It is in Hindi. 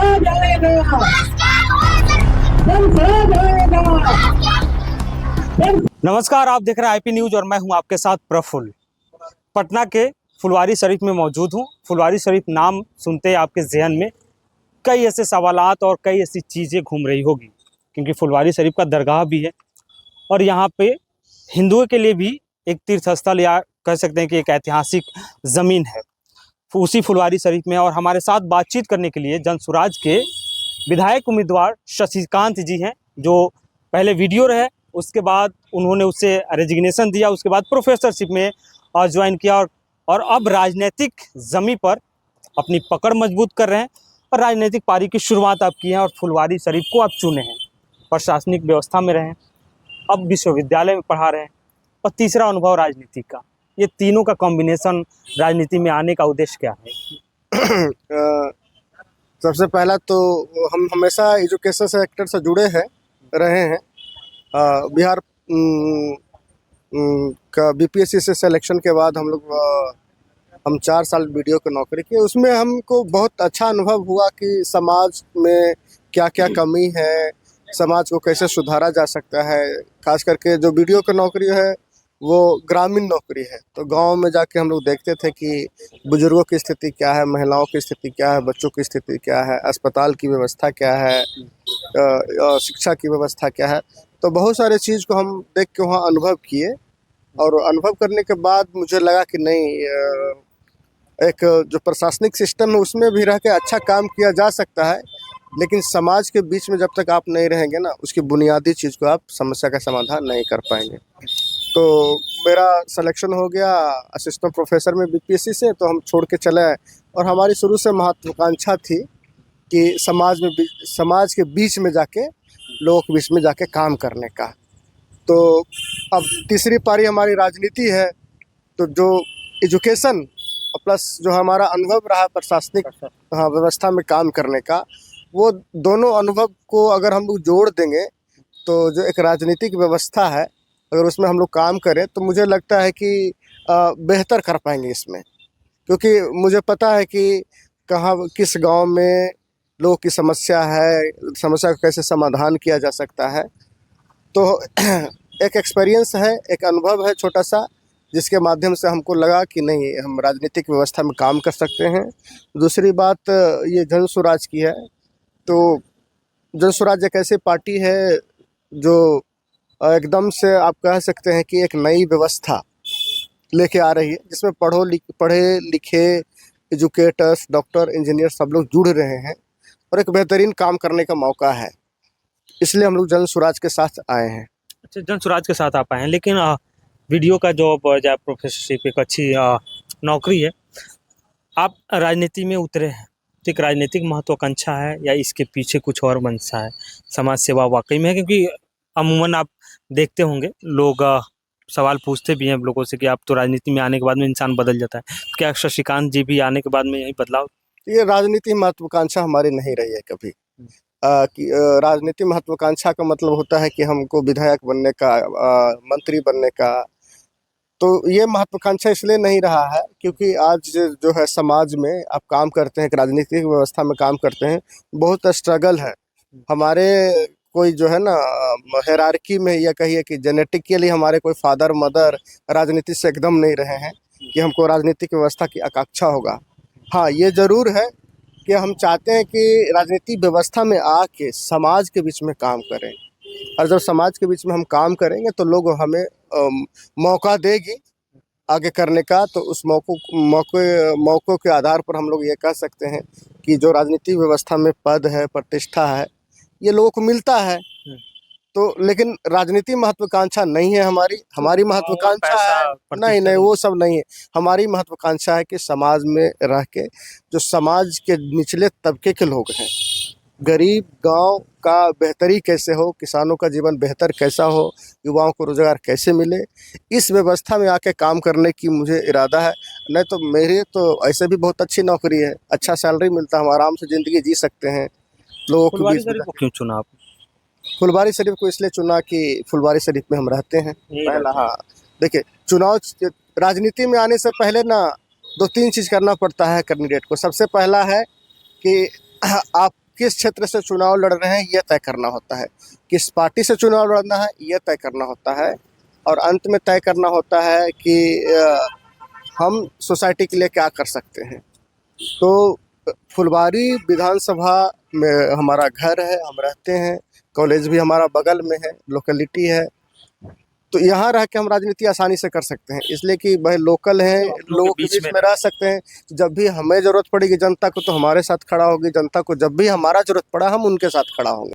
स्वराज आएगा, जन स्वराज आएगा। नमस्कार, आप देख रहे हैं आईपी न्यूज और मैं हूं आपके साथ प्रफुल्ल। पटना के फुलवारी शरीफ में मौजूद हूं। फुलवारी शरीफ नाम सुनते ही आपके जहन में कई ऐसे सवालात और कई ऐसी चीज़ें घूम रही होगी, क्योंकि फुलवारी शरीफ का दरगाह भी है और यहाँ पे हिंदुओं के लिए भी एक तीर्थ स्थल या कह सकते हैं कि एक ऐतिहासिक ज़मीन है उसी फुलवारी शरीफ में। और हमारे साथ बातचीत करने के लिए जनसुराज के विधायक उम्मीदवार शशिकांत जी हैं, जो पहले वीडियो रहे, उसके बाद उन्होंने उससे रेजिग्नेशन दिया, उसके बाद प्रोफेसरशिप में ज्वाइन किया और अब राजनीतिक ज़मीन पर अपनी पकड़ मजबूत कर रहे हैं और राजनीतिक पारी की शुरुआत आप की है और फुलवारी शरीफ को आप चुने हैं। प्रशासनिक व्यवस्था में रहे हैं, अब विश्वविद्यालय में पढ़ा रहे हैं और तीसरा अनुभव राजनीति का। ये तीनों का कॉम्बिनेशन राजनीति में आने का उद्देश्य क्या है? सबसे पहला तो हम हमेशा एजुकेशन सेक्टर से जुड़े हैं रहे हैं। बिहार का बीपीएससी से सिलेक्शन के बाद हम 4 साल वीडियो की नौकरी की। उसमें हमको बहुत अच्छा अनुभव हुआ कि समाज में क्या क्या कमी है, समाज को कैसे सुधारा जा सकता है। खास करके जो वीडियो की नौकरी है वो ग्रामीण नौकरी है, तो गांव में जाके हम लोग देखते थे कि बुजुर्गों की स्थिति क्या है, महिलाओं की स्थिति क्या है, बच्चों की स्थिति क्या है, अस्पताल की व्यवस्था क्या है, शिक्षा की व्यवस्था क्या है। तो बहुत सारे चीज़ को हम देख के वहाँ अनुभव किए और अनुभव करने के बाद मुझे लगा कि नहीं, एक जो प्रशासनिक सिस्टम है उसमें भी रह के अच्छा काम किया जा सकता है, लेकिन समाज के बीच में जब तक आप नहीं रहेंगे ना, उसकी बुनियादी चीज़ को आप समस्या का समाधान नहीं कर पाएंगे। तो मेरा सिलेक्शन हो गया असिस्टेंट प्रोफेसर में बीपीएससी से, तो हम छोड़ के चले आए। और हमारी शुरू से महत्वाकांक्षा थी कि समाज के बीच में जाके, लोगों के बीच में जाके काम करने का। तो अब तीसरी पारी हमारी राजनीति है, तो जो एजुकेशन प्लस जो हमारा अनुभव रहा प्रशासनिक व्यवस्था में काम करने का, वो दोनों अनुभव को अगर हम लोग जोड़ देंगे तो जो एक राजनीतिक व्यवस्था है, अगर उसमें हम लोग काम करें तो मुझे लगता है कि बेहतर कर पाएंगे इसमें। क्योंकि मुझे पता है कि कहाँ किस गांव में लोगों की समस्या है, समस्या का कैसे समाधान किया जा सकता है। तो एक एक्सपीरियंस है, एक अनुभव है छोटा सा, जिसके माध्यम से हमको लगा कि नहीं, हम राजनीतिक व्यवस्था में काम कर सकते हैं। दूसरी बात ये जनसुराज की है, तो जनसुराज एक ऐसी पार्टी है जो एकदम से आप कह सकते हैं कि एक नई व्यवस्था लेके आ रही है, जिसमें पढ़े लिखे एजुकेटर्स, डॉक्टर, इंजीनियर सब लोग जुड़ रहे हैं और एक बेहतरीन काम करने का मौका है। इसलिए हम लोग जनसुराज के साथ आए हैं। अच्छा, जनसुराज के साथ आप आए हैं, लेकिन वीडियो का जॉब या प्रोफेसरशिप एक अच्छी नौकरी है। आप राजनीति में उतरे हैं, तो एक राजनीतिक महत्वाकांक्षा है या इसके पीछे कुछ और मंशा है? समाज सेवा वाकई में है? क्योंकि अमूमन आप देखते होंगे लोग सवाल पूछते भी हैं लोगों से कि आप तो राजनीति में आने के बाद में इंसान बदल जाता है, क्या शशिकांत जी भी आने के बाद में यही बदलाव? ये राजनीति महत्वाकांक्षा हमारी नहीं रही है कभी। राजनीति महत्वाकांक्षा का मतलब होता है कि हमको विधायक बनने का, मंत्री बनने का। तो ये महत्वाकांक्षा इसलिए नहीं रहा है क्योंकि आज जो है समाज में आप काम करते हैं, एक राजनीतिक व्यवस्था में काम करते हैं, बहुत स्ट्रगल है। हमारे कोई जो है ना हायरार्की में, या कहिए कि जेनेटिकली हमारे कोई फादर मदर राजनीति से एकदम नहीं रहे हैं कि हमको राजनीतिक व्यवस्था की आकांक्षा होगा। हाँ, ये ज़रूर है कि हम चाहते हैं कि राजनीतिक व्यवस्था में आके समाज के बीच में काम करें, और जब समाज के बीच में हम काम करेंगे तो लोग हमें मौका देगी आगे करने का। तो उस मौक़ों के आधार पर हम लोग ये कह सकते हैं कि जो राजनीतिक व्यवस्था में पद है, प्रतिष्ठा है, ये लोगों को मिलता है। तो लेकिन राजनीति महत्वाकांक्षा नहीं है हमारी महत्वाकांक्षा है नहीं, वो सब नहीं है। हमारी महत्वाकांक्षा है कि समाज में रह के जो समाज के निचले तबके के लोग हैं, गरीब गांव का बेहतरी कैसे हो, किसानों का जीवन बेहतर कैसा हो, युवाओं को रोजगार कैसे मिले, इस व्यवस्था में आके काम करने की मुझे इरादा है। नहीं तो मेरे तो ऐसे भी बहुत अच्छी नौकरी है, अच्छा सैलरी मिलता है, हम आराम से ज़िंदगी जी सकते हैं लोगों के बीच में। क्यों चुना आप फुलवारी शरीफ को? इसलिए चुना कि फुलवारी शरीफ में हम रहते हैं पहला। हाँ, देखिए, चुनाव राजनीति में आने से पहले ना 2-3 चीज़ करना पड़ता है कैंडिडेट को। सबसे पहला है कि आप किस क्षेत्र से चुनाव लड़ रहे हैं ये तय करना होता है, किस पार्टी से चुनाव लड़ना है ये तय करना होता है, और अंत में तय करना होता है कि हम सोसाइटी के लिए क्या कर सकते हैं। तो फुलवारी विधानसभा में हमारा घर है, हम रहते हैं, कॉलेज भी हमारा बगल में है, लोकेलिटी है, तो यहाँ रह के हम राजनीति आसानी से कर सकते हैं, इसलिए कि भाई लोकल हैं, लोगों के बीच में रह सकते हैं। जब भी हमें ज़रूरत पड़ेगी जनता को तो हमारे साथ खड़ा होगी, जनता को जब भी हमारा ज़रूरत पड़ा हम उनके साथ खड़ा होंगे।